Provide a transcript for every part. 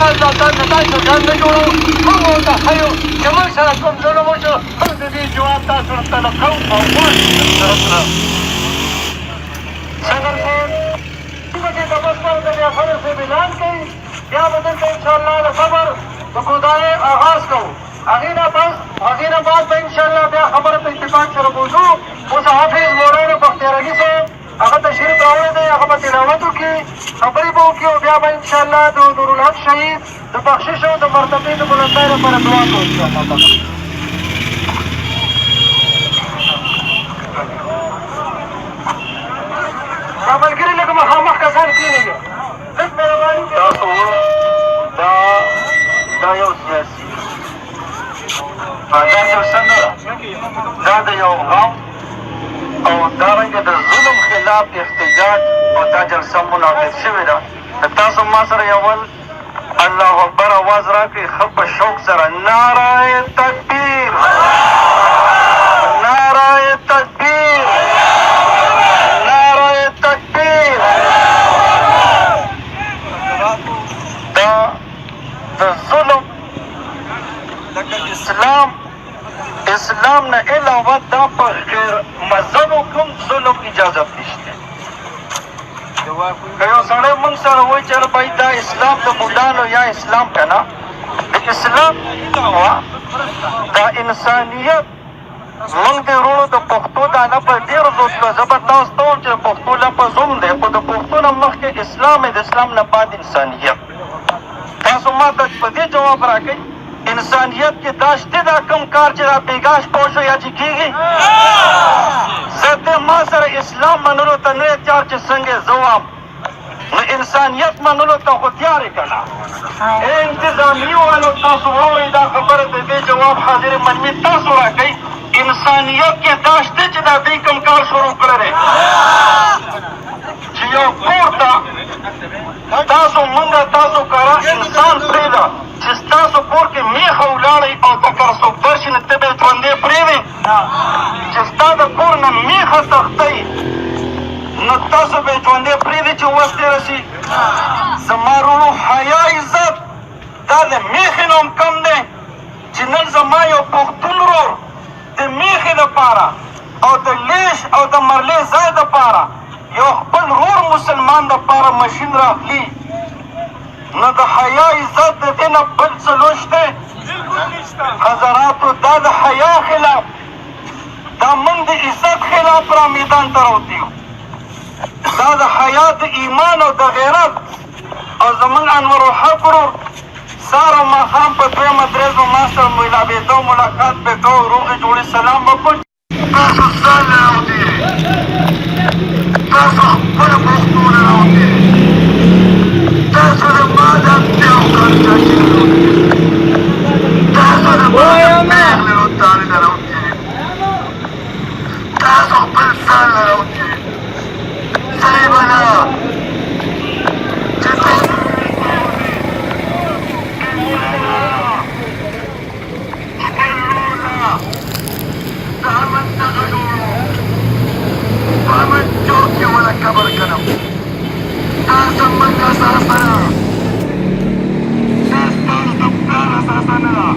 الله تاسو تاسو ځان نه جوړو موږ ورته ښیو چې موږ سره کوم ظلم وشو موږ د دې جواب تاسو ورته لقو او غواړو صدر صاحب چې د بشپړ د بیا خبر سے اعلان کوي بیا به دلته انشاءالله د خبر د ګودایي آغاز کوو هغې نه بعد به انشاءالله بیا خبره په اتفاق سره بوځو اوس حافظ مولانا بختیار علي صاحب هغه تشریف راوړی دی هغه به تلاوت وکړي خبرې به وکړي او بیا به انشاءالله د نورالحق شهید د بخشش او د مرتبې د بلندۍ لپاره دعا کوو انشاءالله تعالی دا ملګري لږ مخامخ کسان کښېنېږي لږ مهرباني تاسو دا یو سیاسي دا جلسه نه ده دا د یو غم او دارنګه د ظلم خلاف احتجاج او دا جلسه منعقد شوې ده تاسو ما سره یو الله اکبر اواز راکړئ ښه په شوق سره نعره تکبیر نعره تکبیر نعره تکبیر دا د ظلم لکه اسلام نه علاوه دا په غیر مذهبو کوم ظلم اجازت نشته که یو سړی موږ سره وایي چې بھائی دا اسلام د ملانو یا اسلام که نه د اسلام علاوه دا انسانیت موږ د وروڼو د پښتو دا لفظ ډېر زود کړه زه به تاسو ته وایم چې د پښتو لفظ هم دی خو د پښتو نه مخکې اسلام د اسلام نه بعد انسانیت تاسو ما ته په دې جواب راکړئ انسانیت کې دا شته دا کم کار چې دا بېګاش پوه شو یا چې کېږي زه ته ما سره اسلام منلو ته نه تیار چې څنګه زه وام نو انسانیت منلو ته خو تیار یې که نه انتظامي والو تاسو واورئ دا خبره د دې جواب حاضر منمي تاسو راکئ انسانیت کې دا شته چې دا دوی کم کار شروع کړی دی چې یو کور ته تاسو مونږه تاسو کاره انسان پرېږده چې ستاسو کور کې میخه ولاړئ او که څوک درشي نو ته به یې ژوندی پرېږدې چې ستا د کور نه میخه تښتئ نو تاسو به یې ژوندی پرېږدئ چې وس تېره شي زما وروڼو حیا عزت دا د میخې نه هم کم دی چې نن زما یو پښتون ورور د میخې دپاره او د لیش او د مرلې ځای دپاره یو خپل ورور مسلمان دپاره مشین راخلي نو د حیا عزت د دې نه بل څه لوش دی حضراتو دا د حیا خلاف دا موږ د عزت خلاف را میدان ته راوتي یو دا د حیا د ایمان او د غیرت او زموږ انورالحق ورور سهار او ماښام په دویمه درېزو ما سره ملابېده او ملاقات به کوو روغې جوړې سلام به کوو تاسو ځان نه راوتي تاسو خپله پښتو نه راوتي تاسو د ما د اړتیاو کار کوي تاسو د ما د پېغلې او تارې نه راوتي تاسو خپل ځان نه راوتي صحیح به نه چې تاسو فهمت جوكي ولا كبر كلام تاسم من أساسنا تستار تبتار أساسنا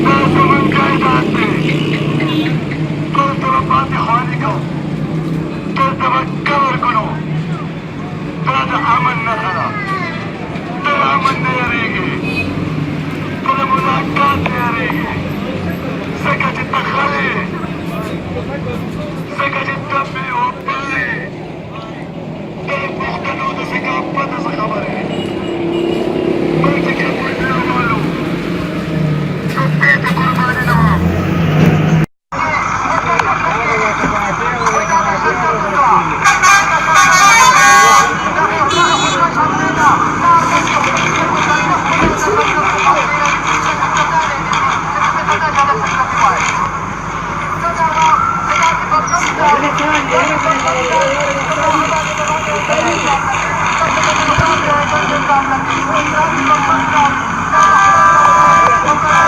تاسم من كايداتي قلت رباتي خالقو قلت بكبر كنو تاد عمل نخلا تاد عمل نيريجي تاد ملاقات نيريجي سكت التخلي سكت الدبي والبالي تاد مختلو دا سكت بدا سخبري قلت كبر نعملو شبيت قرباني نوام Thank you.